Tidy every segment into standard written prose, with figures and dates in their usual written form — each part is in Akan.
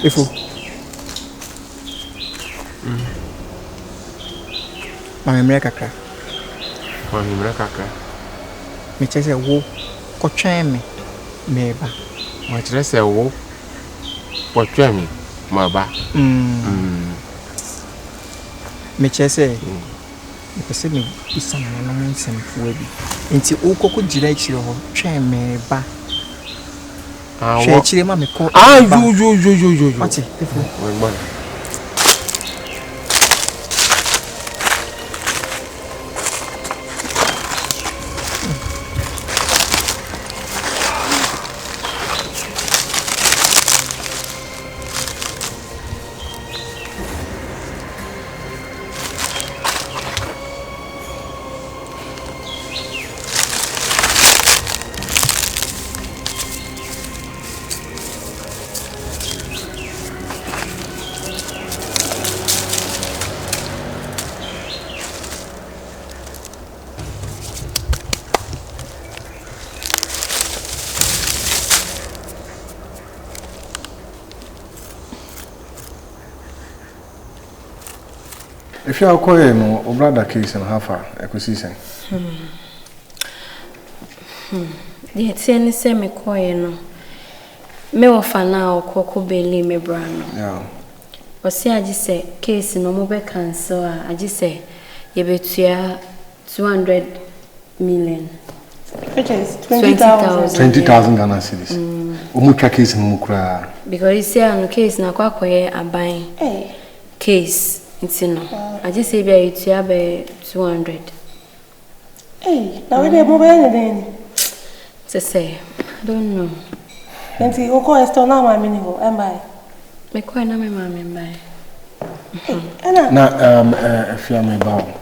Ifo. Mamemre kakra. Me chese wo kotwen me meba. Ma chese wo kotwen me maba. Me chese pese me isana na mo nsemfo abi. Enti ukoko gira ichire ho twen meba. Hwe chire ma me ko. Yo. Ati Ifo. If you are calling or brother case and half a acquisition. The Tiani semi coin. Me offer now, Coco Bailey, me brano. Yeah. Or say, I just say, case no mobile cancel. I just say, you bet 200 million. Which is 20,000. 20,000 Ghana cedis. Umutra case in Mukra. Because you say, on case na kwa a buying case. It's no. I just say, be 200. Hey, now we have mobile then. To say, I don't know. And see, who calls to now my minigo, and by. Me quite na my mammy by. Now, if you are my bow.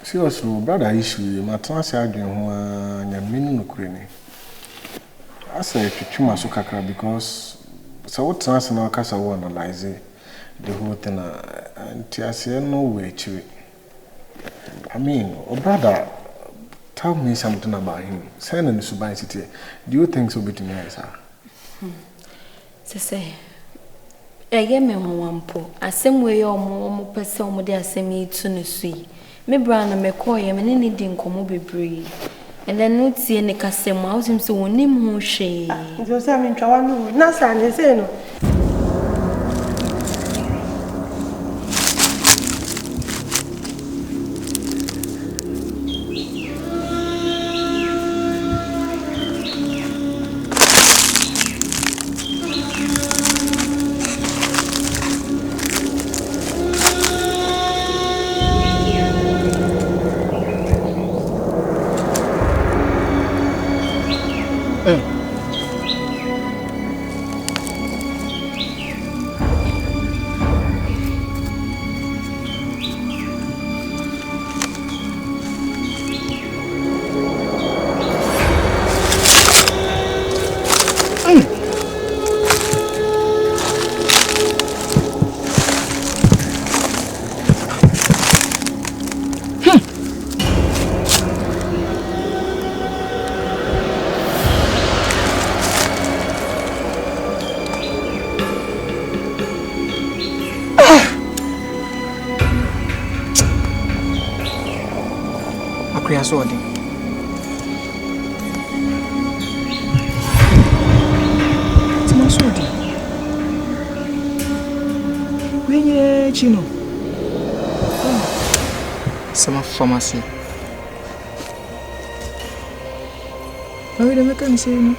Seriously, brother issue, my transit who are meaning Ukraine. I say, if you too much because so what transit now, because I want to analyze the whole thing, and I say, no way to it. I mean, brother, tell me something about him. Send him to Subai City. Do you think so? Between me, sir? To say, I get me one po. I same way or more person with their semi to the sea. Me brother me call him and anything come be brave. And then not see any customer house him so name who she. You say I'm in trouble. Nasa, they say no. Sword. It's my sword. When you know, some pharmacy. I will make a say no.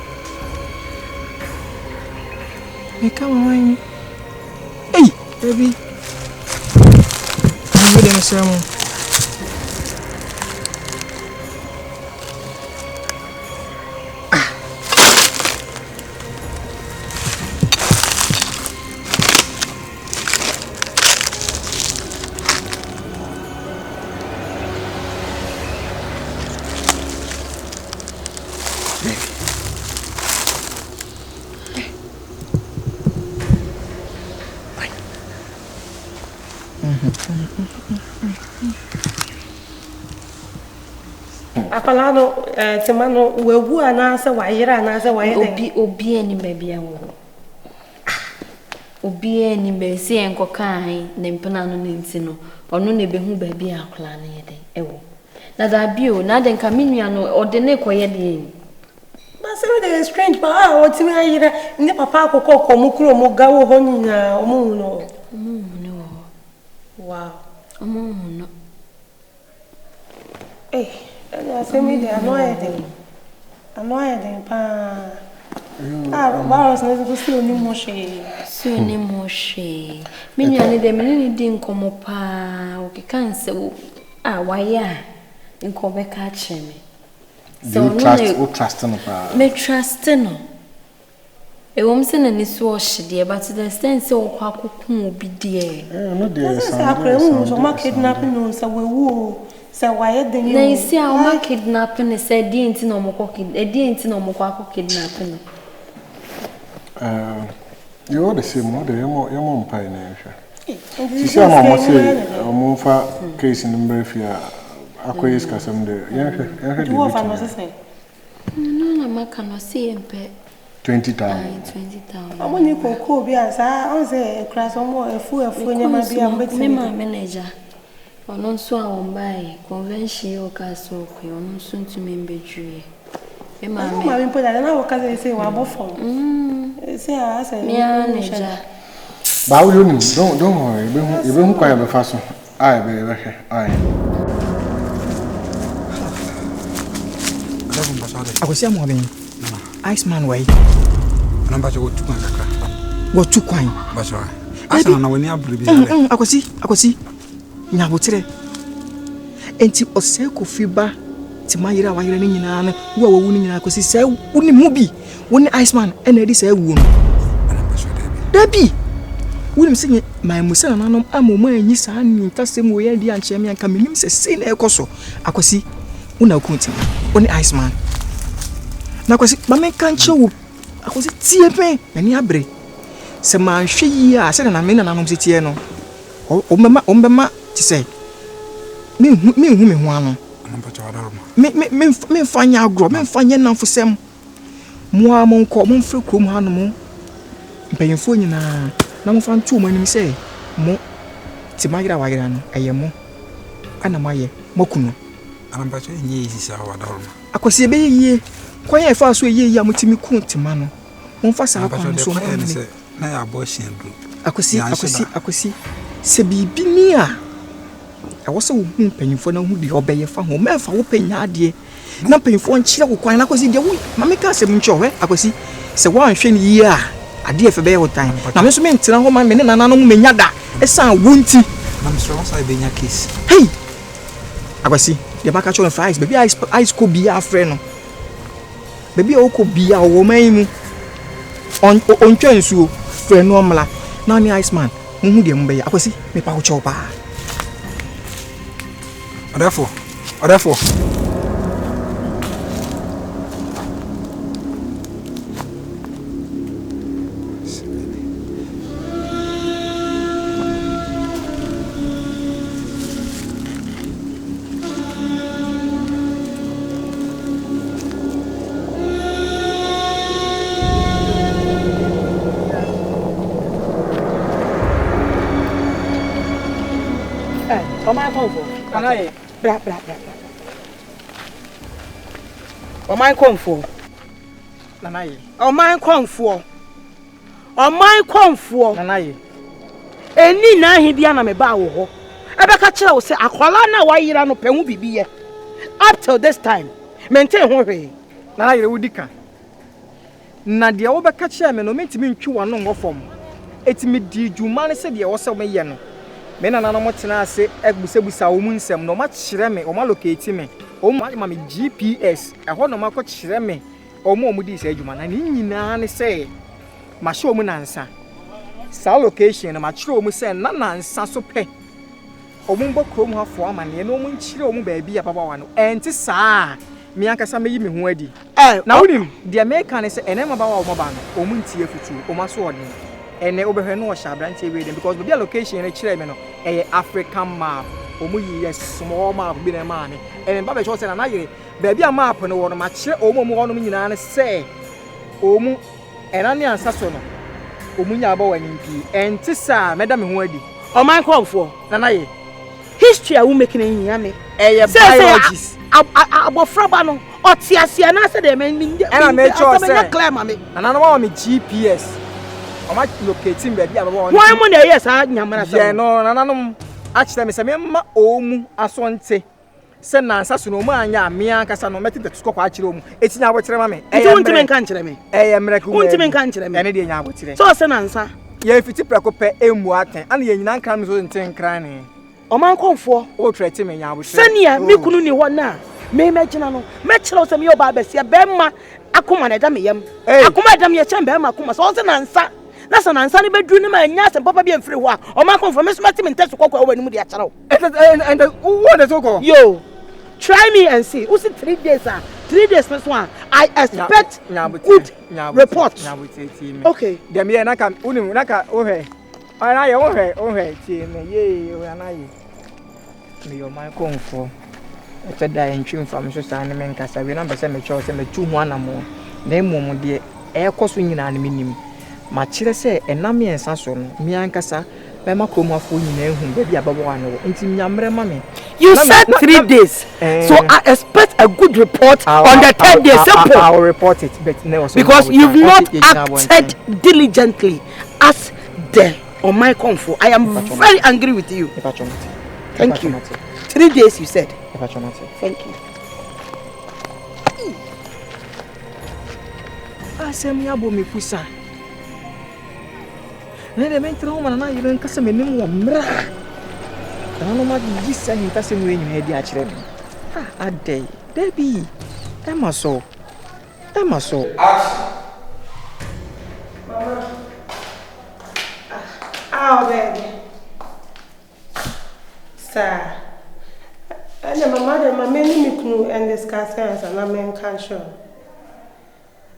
I come away. Hey, baby. I'm with them, sir. Akala no temano wewu anase wayera anase wayede. Obi ani baby awo. Obi ani be si enko kan ne mpena no nti no. Ono na behu baby akala na yede. Ewo. Na da bio na de nka menua no ode ne koye de. But say they strange but otimi ayira ne papa akoko komukuro mo gawo ho nyina omo no. No. Wow. No. Eh, I say me they annoyed pa. Baros na go see oni mo she. So ni mo she. Menua ne de menene di nkomo pa. O ke kan se waya nko be ka cheme. So trust no pa. Me trust no. E wom se na ni so ohye but to the extent say o kwa kokun obi de. No dey say akra mu so ma kidnapping no say wewu say why den you. Na isi a o ma kidnapping say di enti na omko kidnapping. You all the same no dey your mpa na ehwe. You see am say o fa case number fear akoyes kasam de yehwe you of no say no na maka no say empe 20,000. Amoni koko bi ansa on say class omo efu nyama bi ambeti me ma manager ono nso a on buy convention o ka so ko ono nso ntumi mbedwue me ma me ma me poda na wo ka say wa bofo say a say me manager ba wo ni don't worry ebe hu kwa be fa so ai be hwe ai akwasi amoben Iceman way namba cho tu kaka wo tu kwan baso asa na wani abure bi ale akwasi nyabotere enti ose ko fiba ti mayira wayira ni nyina na wo wawu ni nyina akwasi sai woni mu bi woni Iceman ena di sai wu no dabi woni msenye my musa na nanom amomo anyi saa ni ntasem wo ya di anche me anka menim se sei na ekoso akwasi una kunti woni Iceman na kwasi ba me kanche wo akwasi tie pe na ni abre se ma hwe yi a se na me na nanom se tie no ombema ti se me hu ano namba cho adaroma me fanya agro me fanya namfosem mo a mo nko mo mfre krom hanom mpanyefo nyina na mo fan tu mo anim se mo ti magira wagira no eye mo ana maye mokunu namba cho enye isi sa adaroma akwasi ebe yie kwan ya fa so yie ya mutimi ku ntima no mo fa sa kwan so mo na ya abortion do akwasi se bibi ni a awose wo hu mpanyefo na hu di obeye fa ho me fa wo panya ade na mpanyefo nkyire wo kwan na akwasi de wo mame ka se mncho akwasi se wo anhwe ni yie a ade efe be wotan na me so me ntina ho ma me ne nananom menya da esan wonti na me so won sai benya case hey akwasi de baka cho fries baby ice ko bia afre no baby o ko bia wo man mu on twa nsuo fre no omla na ni Iceman hu de mbe akwasi me pa wo cho pa therefore Oman konfo nanaye nanaye eni na ahibia na me ba wo ho ebeka kire wo se akwala na wayira no pehu bibiye up till this time maintain ho hwe nanaye wudika na de wo beka kire me no mentimi ntwi wano ngofom etimi di djuma ne se de wo se me ye no me na nanom tena ase egbusebusa wo mu nsem no ma kire me o ma locate me o ma me GPS eho no ma ko kire me o mo di se adwuma na ni nyina ne se ma hye o mu nansa sa location na ma kire o mu se na nansa so pe o mu mbo krom hafo amane na o mu nkire o mu ba bia papa wa no enti saa mi ankasa me yi me ho adi na wonim de America ne se ene ma ba wa o ma ba no o mu ntie futu o ma so ode ene obehwe no o shabrantie we dem because the location e kire me no African map omu yi small map bi na ma me e ba be cho say na ye baby a map no wo no ma kire omu ho no nyina ne say omu ena ne ansa so no omu nya ba wani mpi enti sa meda me ho adi o man confo na ye history a wo making in yame eh biologists abofraba no otiasia na say de men ena me cho say clear ma me na wa me GPS o ma locating baby a ba won why mo na yes a nyamara say ye no nananom a kire me say me ma omu asonte se nansa so no mu anya me ankasa no meti tetu kwa akire omu etinya abotire ma me e wontime nka nkire me miracle wontime nka nkire me ene de nya abotire so se nansa ye fiti preko pe emu aten ana ye nyina nkan me so nten kran ne o man konfo o trete me nya abotire sania me kunu ni ho na me imagine no me kire se me yo ba besia be ma akoma na da me yam akoma da me ye chem be ma akoma so se nansa na so nansa ni bedru ni ma nya se papa bi emfiri ho a o man konfo me so meti me nteso kokwa wani mu de akere o and what the talk yo try me and see. Who's it 3 days? 3 days this one. I expect good report. Okay. Dem ye naka uni naka ohe. Ana ye ohe ti me ye ana ye. Me yo my confo. E te da entwim fam so sa ne men kasa we na be se me cho se me tu ho anamo. Na emom de e koso nyina ne minim. Ma kire se enam ye nsa so no mi ankasa be makromafo nyina ehun be bia babo anu nti nyamre ma me. You said 3 days, so I expect a good report on the 3rd day. Simple. I will report it, but no, because you've not acted diligently as the on my comfort. I am very angry with you. Thank you. 3 days, you said. Thank you. I say me abo me pusa. Nene me ntra homa na yire nkasa me nim wo mra. Ano ma di say nkasa me enyu e di a kire me. Ah adey. Debi. Emma so. Mama. Oh baby. Sir. And mama me kunu and discuss and na men can show.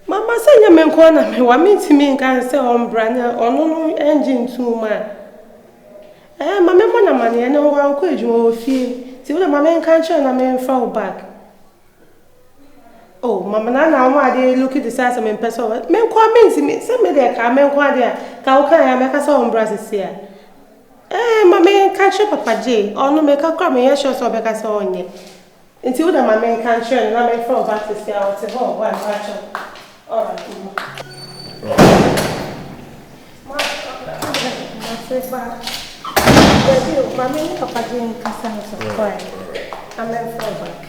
Mama say you men ko na me wa me ti me kan say on branya onu engine too ma. Mama mo na mane na wa ko edwuma ofie. Ti wo na mama kan show na me fall back. Oh, mama na ma dey look at the size of me person. Men ko me ti me say me dey ka men ko dey ka wo kan ya me ka say on bra sisia. Mama kan show papa J. Onu me ka kwa me ya show so be ka say onye. Nti wo na mama kan show na me fall back sisia o ti ho wa ka show. All right. Mommy, Papa didn't cast of quiet. I'm in back.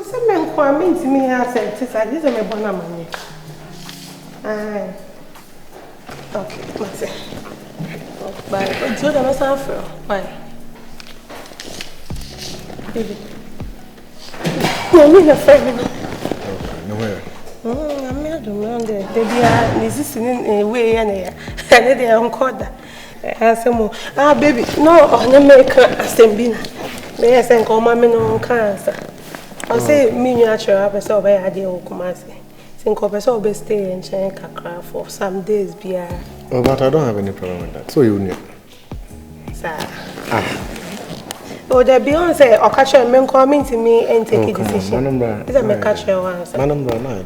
Some men come to me and said, "Tis I did a bona money." Okay, what's it? Bye. Do the myself. Bye. Baby. I'm friend. Nowhere. I'm not doing that. Baby, this is in way and they are on corda. Baby, no, I'm make a sembina. May I send call mammy no cancer. I'll say, me natural, I saw by idea of Kumasi. Think of us all be stay and check a craft for some days. Oh, but I don't have any problem with that. So you knew. Sir. Oh, the Beyonce or catch your men coming to me and take a decision. Is a make catch your one, sir? My number 9.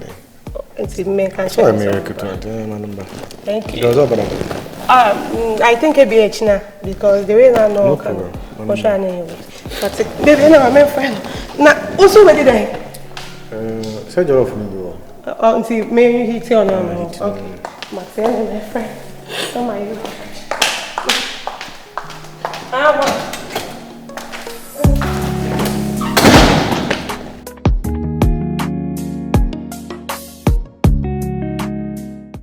It's make catch your my number. Thank you. I think it'll be China because the way I know can push on anyway. But baby, no, my friend. Now, also, where did I? Say your off me. Oh, see, maybe he tell no. Okay, my friend, oh my.